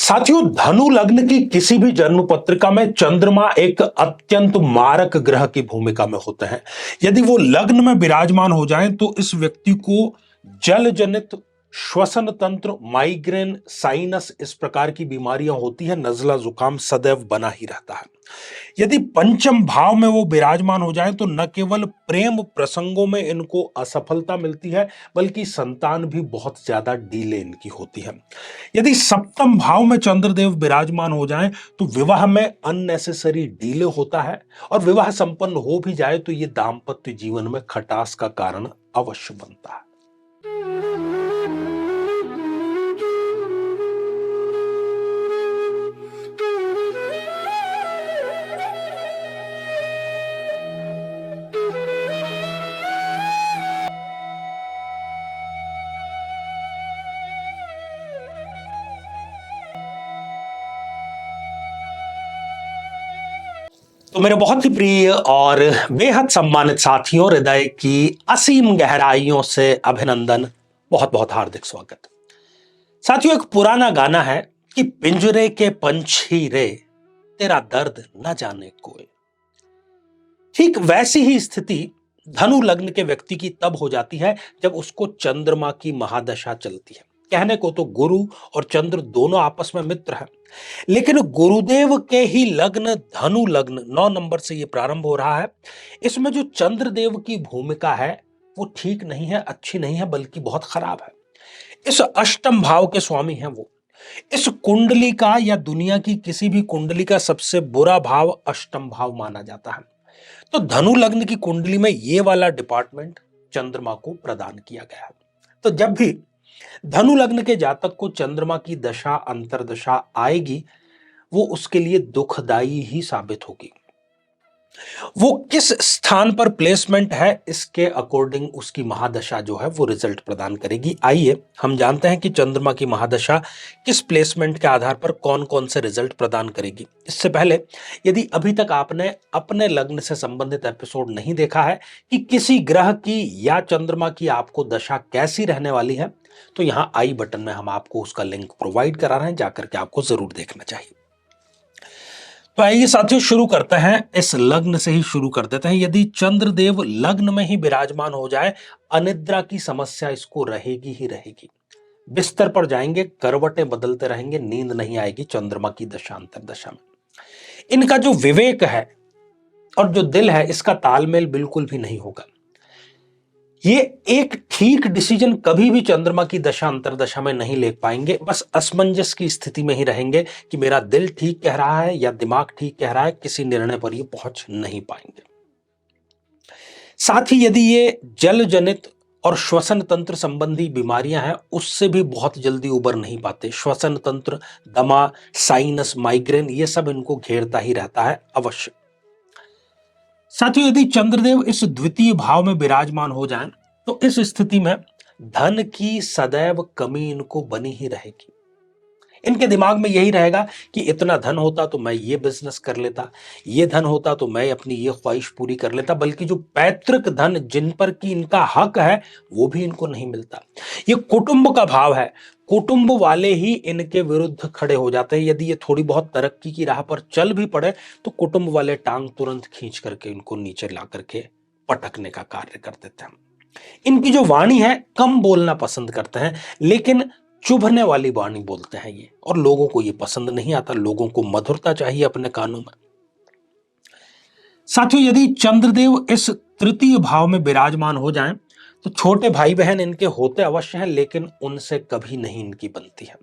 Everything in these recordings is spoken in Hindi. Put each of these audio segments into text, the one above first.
साथियों, धनु लग्न की किसी भी जन्म पत्रिका में चंद्रमा एक अत्यंत मारक ग्रह की भूमिका में होते हैं। यदि वो लग्न में विराजमान हो जाएं तो इस व्यक्ति को जल जनित श्वसन तंत्र, माइग्रेन, साइनस इस प्रकार की बीमारियां होती हैं। नजला जुकाम सदैव बना ही रहता है। यदि पंचम भाव में वो विराजमान हो जाएं तो न केवल प्रेम प्रसंगों में इनको असफलता मिलती है, बल्कि संतान भी बहुत ज्यादा डीले इनकी होती है। यदि सप्तम भाव में चंद्रदेव विराजमान हो जाएं तो विवाह में अननेसेसरी डीले होता है, और विवाह संपन्न हो भी जाए तो ये दाम्पत्य जीवन में खटास का कारण अवश्य बनता है। तो मेरे बहुत ही प्रिय और बेहद सम्मानित साथियों, हृदय की असीम गहराइयों से अभिनंदन, बहुत बहुत हार्दिक स्वागत। साथियों, एक पुराना गाना है कि पिंजरे के पंछी रे तेरा दर्द न जाने कोई। ठीक वैसी ही स्थिति धनु लग्न के व्यक्ति की तब हो जाती है जब उसको चंद्रमा की महादशा चलती है। कहने को तो गुरु और चंद्र दोनों आपस में मित्र हैं, लेकिन गुरुदेव के ही लग्न धनु लग्न 9 नंबर से ये प्रारंभ हो रहा है। इसमें जो चंद्रदेव की भूमिका है वो ठीक नहीं है, अच्छी नहीं है, बल्कि बहुत खराब है। इस अष्टम भाव के स्वामी हैं वो। इस कुंडली का या दुनिया की किसी भी कुंडली का सबसे बुरा भाव अष्टम भाव माना जाता है। तो धनु लग्न की कुंडली में ये वाला डिपार्टमेंट चंद्रमा को प्रदान किया गया है। तो जब भी धनु लग्न के जातक को चंद्रमा की दशा अंतरदशा आएगी, वो उसके लिए दुखदाई ही साबित होगी। वो किस स्थान पर प्लेसमेंट है, इसके अकॉर्डिंग उसकी महादशा जो है वो रिजल्ट प्रदान करेगी। आइए हम जानते हैं कि चंद्रमा की महादशा किस प्लेसमेंट के आधार पर कौन कौन से रिजल्ट प्रदान करेगी। इससे पहले यदि अभी तक आपने अपने लग्न से संबंधित एपिसोड नहीं देखा है कि किसी ग्रह की या चंद्रमा की आपको दशा कैसी रहने वाली है, तो यहां आई बटन में हम आपको उसका लिंक प्रोवाइड करा रहे हैं, जाकर के आपको जरूर देखना चाहिए। तो आइए साथियों, शुरू करते हैं। इस लग्न से ही शुरू कर देते हैं। यदि चंद्रदेव लग्न में ही विराजमान हो जाए, अनिद्रा की समस्या इसको रहेगी ही रहेगी। बिस्तर पर जाएंगे, करवटें बदलते रहेंगे, नींद नहीं आएगी चंद्रमा की दशा अंतरदशा में। इनका जो विवेक है और जो दिल है, इसका तालमेल बिल्कुल भी नहीं होगा। ये एक ठीक डिसीजन कभी भी चंद्रमा की दशा अंतरदशा में नहीं ले पाएंगे। बस असमंजस की स्थिति में ही रहेंगे कि मेरा दिल ठीक कह रहा है या दिमाग ठीक कह रहा है, किसी निर्णय पर ये पहुंच नहीं पाएंगे। साथ ही यदि ये जल जनित और श्वसन तंत्र संबंधी बीमारियां हैं, उससे भी बहुत जल्दी उबर नहीं पाते। श्वसन तंत्र, दमा, साइनस, माइग्रेन, ये सब इनको घेरता ही रहता है अवश्य। साथियों, यदि चंद्रदेव इस द्वितीय भाव में विराजमान हो जाएं, तो इस स्थिति में धन की सदैव कमी इनको बनी ही रहेगी। इनके दिमाग में यही रहेगा कि इतना धन होता तो मैं ये बिजनेस कर लेता, ये धन होता तो मैं अपनी ये ख्वाहिश पूरी कर लेता, बल्कि जो पैतृक धन जिन पर की इनका हक है वो भी इनको नहीं मिलता। ये कुटुंब का भाव है। कुटुंब वाले ही इनके विरुद्ध खड़े हो जाते हैं। यदि ये थोड़ी बहुत तरक्की की राह पर चल भी पड़े तो कुटुंब वाले टांग तुरंत खींच करके इनको नीचे ला करके पटकने का कार्य कर देते हैं। इनकी जो वाणी है, कम बोलना पसंद करते हैं, लेकिन चुभने वाली वाणी बोलते हैं ये, और लोगों को ये पसंद नहीं आता। लोगों को मधुरता चाहिए अपने कानों में। साथियों, यदि चंद्रदेव इस तृतीय भाव में विराजमान हो जाएं, तो छोटे भाई बहन इनके होते अवश्य हैं, लेकिन उनसे कभी नहीं इनकी बनती है।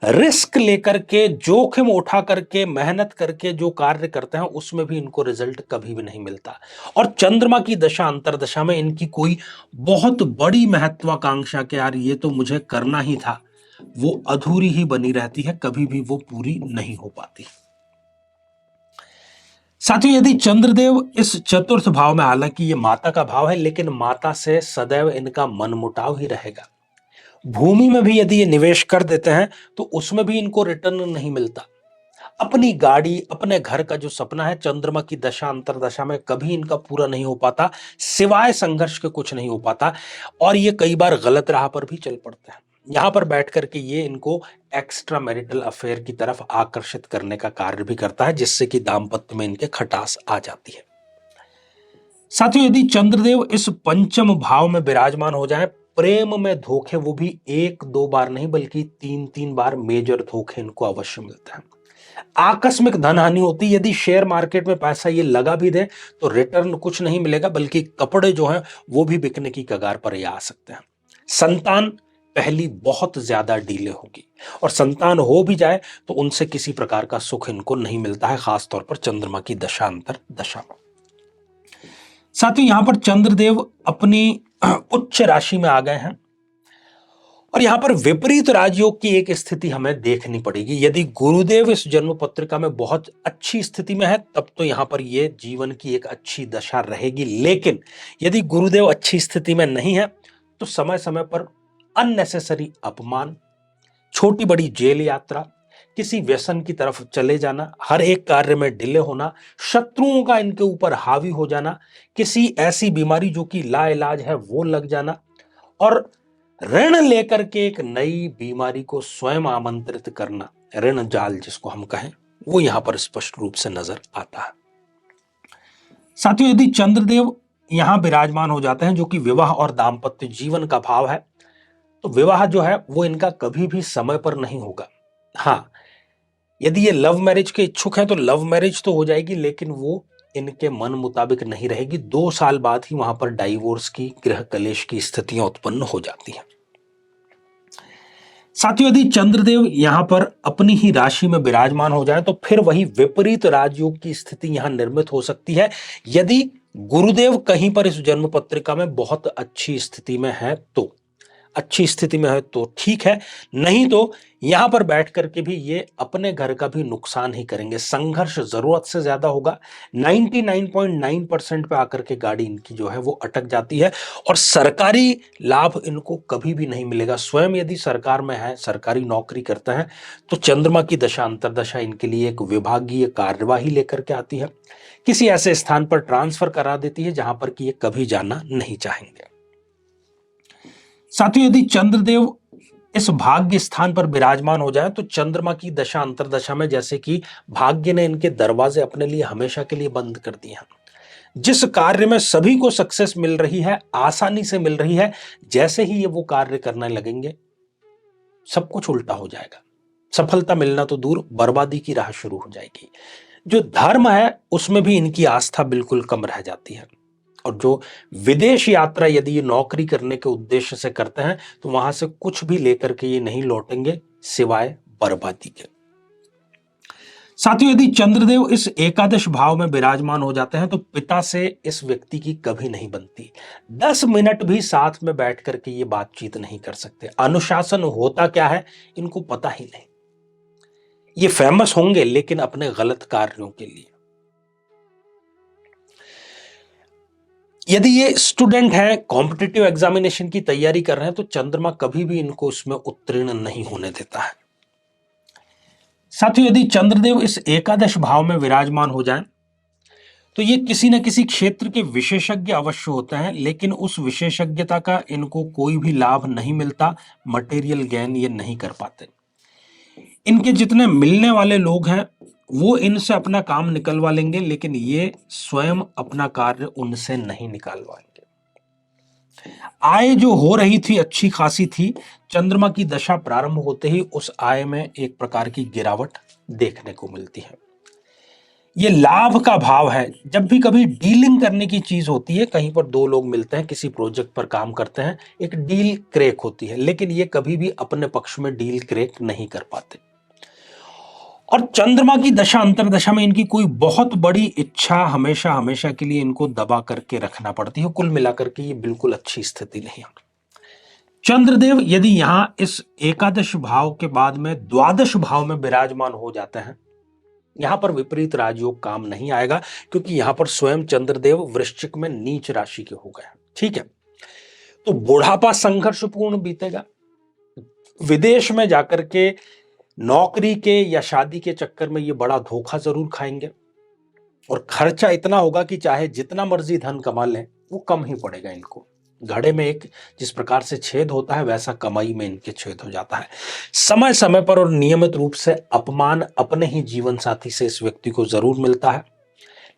रिस्क लेकर के, जोखिम उठा करके, मेहनत करके जो कार्य करते हैं उसमें भी इनको रिजल्ट कभी भी नहीं मिलता। और चंद्रमा की दशा अंतरदशा में इनकी कोई बहुत बड़ी महत्वाकांक्षा के यार ये तो मुझे करना ही था, वो अधूरी ही बनी रहती है, कभी भी वो पूरी नहीं हो पाती। साथियों, यदि चंद्रदेव इस चतुर्थ भाव में, हालांकि ये माता का भाव है, लेकिन माता से सदैव इनका मनमुटाव ही रहेगा। भूमि में भी यदि ये निवेश कर देते हैं तो उसमें भी इनको रिटर्न नहीं मिलता। अपनी गाड़ी, अपने घर का जो सपना है, चंद्रमा की दशा अंतरदशा में कभी इनका पूरा नहीं हो पाता, सिवाय संघर्ष के कुछ नहीं हो पाता, और ये कई बार गलत राह पर भी चल पड़ते हैं। यहां पर बैठ करके ये इनको एक्स्ट्रा मैरिटल अफेयर की तरफ आकर्षित करने का कार्य भी करता है, जिससे कि दाम्पत्य में इनके खटास आ जाती है। साथियों, यदि चंद्रदेव इस पंचम भाव में विराजमान हो जाए, प्रेम में धोखे, वो भी एक दो बार नहीं बल्कि तीन तीन बार मेजर धोखे इनको अवश्य मिलते हैं। आकस्मिक धन हानि होती है, यदि शेयर मार्केट में पैसा ये लगा भी दे तो रिटर्न कुछ नहीं मिलेगा, बल्कि कपड़े जो हैं वो भी बिकने की कगार पर ये आ सकते हैं। संतान पहली बहुत ज्यादा डिले होगी, और संतान हो भी जाए तो उनसे किसी प्रकार का सुख इनको नहीं मिलता है, खासतौर पर चंद्रमा की दशांतर दशा में। साथियों, यहां पर चंद्रदेव अपनी उच्च राशि में आ गए हैं, और यहां पर विपरीत राजयोग की एक स्थिति हमें देखनी पड़ेगी। यदि गुरुदेव इस जन्म पत्रिका में बहुत अच्छी स्थिति में है, तब तो यहां पर यह जीवन की एक अच्छी दशा रहेगी। लेकिन यदि गुरुदेव अच्छी स्थिति में नहीं है, तो समय समय पर अननेसेसरी अपमान, छोटी बड़ी जेल यात्रा, किसी व्यसन की तरफ चले जाना, हर एक कार्य में डिले होना, शत्रुओं का इनके ऊपर हावी हो जाना, किसी ऐसी बीमारी जो कि लाइलाज है वो लग जाना, और ऋण लेकर के एक नई बीमारी को स्वयं आमंत्रित करना, ऋण जाल जिसको हम कहें, वो यहां पर स्पष्ट रूप से नजर आता है। साथियों, यदि चंद्रदेव यहां विराजमान हो जाते हैं, जो कि विवाह और दाम्पत्य जीवन का भाव है, तो विवाह जो है वो इनका कभी भी समय पर नहीं होगा। हां, यदि ये लव मैरिज के इच्छुक हैं तो लव मैरिज तो हो जाएगी, लेकिन वो इनके मन मुताबिक नहीं रहेगी। 2 साल बाद ही वहां पर डाइवोर्स की, गृह कलेश की स्थितियां उत्पन्न हो जाती हैं। साथियों, यदि चंद्रदेव यहां पर अपनी ही राशि में विराजमान हो जाए, तो फिर वही विपरीत राजयोग की स्थिति यहां निर्मित हो सकती है। यदि गुरुदेव कहीं पर इस जन्म पत्रिका में बहुत अच्छी स्थिति में है तो, अच्छी स्थिति में है तो ठीक है, नहीं तो यहां पर बैठ करके भी ये अपने घर का भी नुकसान ही करेंगे। संघर्ष जरूरत से ज्यादा होगा। 99.9% पे आकर के गाड़ी इनकी जो है वो अटक जाती है, और सरकारी लाभ इनको कभी भी नहीं मिलेगा। स्वयं यदि सरकार में है, सरकारी नौकरी करते हैं, तो चंद्रमा की दशा अंतरदशा इनके लिए एक विभागीय कार्यवाही लेकर के आती है, किसी ऐसे स्थान पर ट्रांसफर करा देती है जहां पर कि ये कभी जाना नहीं चाहेंगे। साथियों, यदि चंद्रदेव इस भाग्य स्थान पर विराजमान हो जाए, तो चंद्रमा की दशा अंतरदशा में जैसे कि भाग्य ने इनके दरवाजे अपने लिए हमेशा के लिए बंद कर दिए हैं। जिस कार्य में सभी को सक्सेस मिल रही है, आसानी से मिल रही है, जैसे ही ये वो कार्य करने लगेंगे, सब कुछ उल्टा हो जाएगा। सफलता मिलना तो दूर, बर्बादी की राह शुरू हो जाएगी। जो धर्म है उसमें भी इनकी आस्था बिल्कुल कम रह जाती है, और जो विदेश यात्रा यदि ये नौकरी करने के उद्देश्य से करते हैं, तो वहां से कुछ भी लेकर के ये नहीं लौटेंगे सिवाय बर्बादी के। साथियों, यदि चंद्रदेव इस एकादश भाव में विराजमान हो जाते हैं, तो पिता से इस व्यक्ति की कभी नहीं बनती। 10 मिनट भी साथ में बैठ करके ये बातचीत नहीं कर सकते। अनुशासन होता क्या है इनको पता ही नहीं। ये फेमस होंगे लेकिन अपने गलत कार्यों के लिए। यदि ये स्टूडेंट हैं, कॉम्पिटिटिव एग्जामिनेशन की तैयारी कर रहे हैं, तो चंद्रमा कभी भी इनको उसमें उत्तीर्ण नहीं होने देता है। साथियों, यदि चंद्रदेव इस एकादश भाव में विराजमान हो जाएं, तो ये किसी न किसी क्षेत्र के विशेषज्ञ अवश्य होते हैं, लेकिन उस विशेषज्ञता का इनको कोई भी लाभ नहीं मिलता, मटेरियल गेन ये नहीं कर पाते। इनके जितने मिलने वाले लोग हैं वो इनसे अपना काम निकलवा लेंगे, लेकिन ये स्वयं अपना कार्य उनसे नहीं निकालवाएंगे। आय जो हो रही थी अच्छी खासी थी, चंद्रमा की दशा प्रारंभ होते ही उस आय में एक प्रकार की गिरावट देखने को मिलती है। ये लाभ का भाव है। जब भी कभी डीलिंग करने की चीज होती है, कहीं पर दो लोग मिलते हैं, किसी प्रोजेक्ट पर काम करते हैं, एक डील क्रेक होती है, लेकिन ये कभी भी अपने पक्ष में डील क्रेक नहीं कर पाते। और चंद्रमा की दशा अंतरदशा में इनकी कोई बहुत बड़ी इच्छा हमेशा हमेशा के लिए इनको दबा करके रखना पड़ती है। कुल मिलाकर के ये बिल्कुल अच्छी स्थिति नहीं है। चंद्रदेव यदि यहां इस एकादश भाव के बाद में द्वादश भाव में विराजमान हो जाते हैं, यहां पर विपरीत राजयोग काम नहीं आएगा, क्योंकि यहां पर स्वयं चंद्रदेव वृश्चिक में नीच राशि के हो गए हैं। ठीक है, तो बुढ़ापा संघर्षपूर्ण बीतेगा। विदेश में जाकर के नौकरी के या शादी के चक्कर में ये बड़ा धोखा जरूर खाएंगे, और खर्चा इतना होगा कि चाहे जितना मर्जी धन कमा लें वो कम ही पड़ेगा इनको। घड़े में एक जिस प्रकार से छेद होता है वैसा कमाई में इनके छेद हो जाता है। समय समय पर और नियमित रूप से अपमान अपने ही जीवन साथी से इस व्यक्ति को जरूर मिलता है।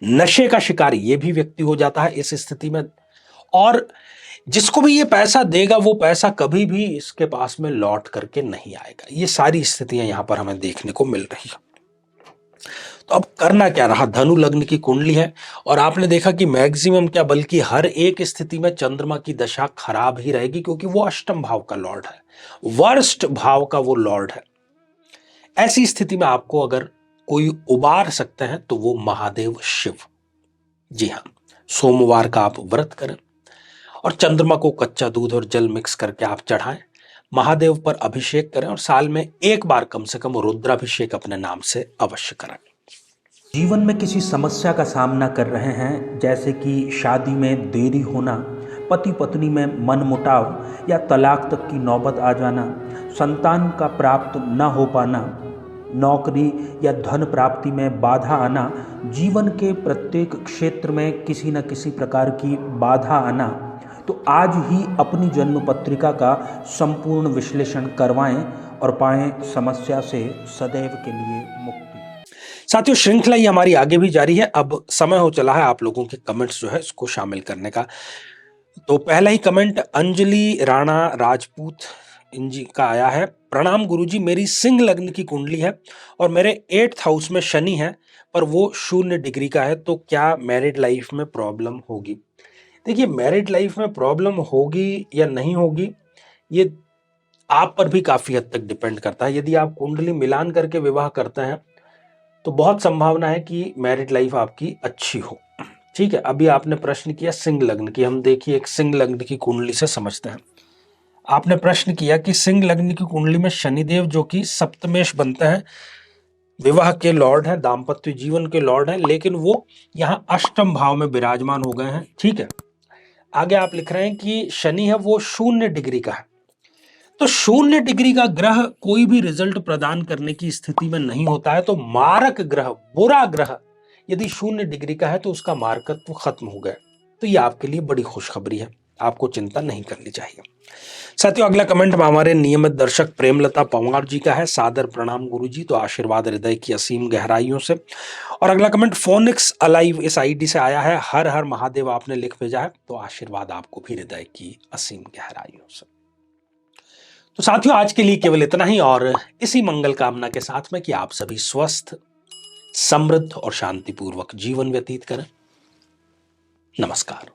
नशे का शिकार ये भी व्यक्ति हो जाता है इस स्थिति में, और जिसको भी ये पैसा देगा वो पैसा कभी भी इसके पास में लौट करके नहीं आएगा। ये सारी स्थितियां यहां पर हमें देखने को मिल रही है। तो अब करना क्या रहा, धनु लग्न की कुंडली है और आपने देखा कि मैक्सिमम क्या बल्कि हर एक स्थिति में चंद्रमा की दशा खराब ही रहेगी, क्योंकि वो अष्टम भाव का लॉर्ड है, वर्स्ट भाव का वो लॉर्ड है। ऐसी स्थिति में आपको अगर कोई उबार सकते हैं तो वो महादेव शिव। जी हां, सोमवार का आप व्रत करें और चंद्रमा को कच्चा दूध और जल मिक्स करके आप चढ़ाएं, महादेव पर अभिषेक करें और साल में एक बार कम से कम रुद्राभिषेक अपने नाम से अवश्य करें। जीवन में किसी समस्या का सामना कर रहे हैं, जैसे कि शादी में देरी होना, पति पत्नी में मनमुटाव या तलाक तक की नौबत आ जाना, संतान का प्राप्त न हो पाना, नौकरी या धन प्राप्ति में बाधा आना, जीवन के प्रत्येक क्षेत्र में किसी न किसी प्रकार की बाधा आना, तो आज ही अपनी जन्म पत्रिका का संपूर्ण विश्लेषण करवाएं और पाएं समस्या से सदैव के लिए मुक्ति। साथियों, श्रृंखला ये हमारी आगे भी जारी है। अब समय हो चला है आप लोगों के कमेंट्स जो है इसको शामिल करने का। तो पहला ही कमेंट अंजलि राणा राजपूत इनजी का आया है। प्रणाम गुरुजी, मेरी सिंह लग्न की कुंडली है और मेरे 8th हाउस में शनि है, पर वो 0 डिग्री का है, तो क्या मैरिड लाइफ में प्रॉब्लम होगी? देखिए, मैरिड लाइफ में प्रॉब्लम होगी या नहीं होगी ये आप पर भी काफी हद तक डिपेंड करता है। यदि आप कुंडली मिलान करके विवाह करते हैं तो बहुत संभावना है कि मैरिड लाइफ आपकी अच्छी हो। ठीक है, अभी आपने प्रश्न किया सिंह लग्न की, हम देखिए एक सिंह लग्न की कुंडली से समझते हैं। आपने प्रश्न किया कि सिंह लग्न की कुंडली में शनिदेव जो कि सप्तमेश बनते हैं, विवाह के लॉर्ड हैं, दाम्पत्य जीवन के लॉर्ड हैं, लेकिन वो यहाँ अष्टम भाव में विराजमान हो गए हैं। ठीक है, आगे आप लिख रहे हैं कि शनि है वो 0 डिग्री का है, तो 0 डिग्री का ग्रह कोई भी रिजल्ट प्रदान करने की स्थिति में नहीं होता है। तो मारक ग्रह, बुरा ग्रह यदि 0 डिग्री का है तो उसका मारकत्व खत्म हो गया। तो ये आपके लिए बड़ी खुशखबरी है, आपको चिंता नहीं करनी चाहिए। साथियों, अगला कमेंट हमारे नियमित दर्शक प्रेमलता पंवार जी का है। सादर प्रणाम गुरुजी, तो आशीर्वाद हृदय की असीम गहराइयों से। और अगला कमेंट फोनिक्स अलाइव इस आईडी से आया है। हर हर महादेव आपने लिख भेजा है, तो आशीर्वाद आपको भी हृदय की असीम गहराइयों से। तो साथियों, आज के लिए केवल इतना ही, और इसी मंगल कामना के साथ में कि आप सभी स्वस्थ, समृद्ध और शांतिपूर्वक जीवन व्यतीत करें। नमस्कार।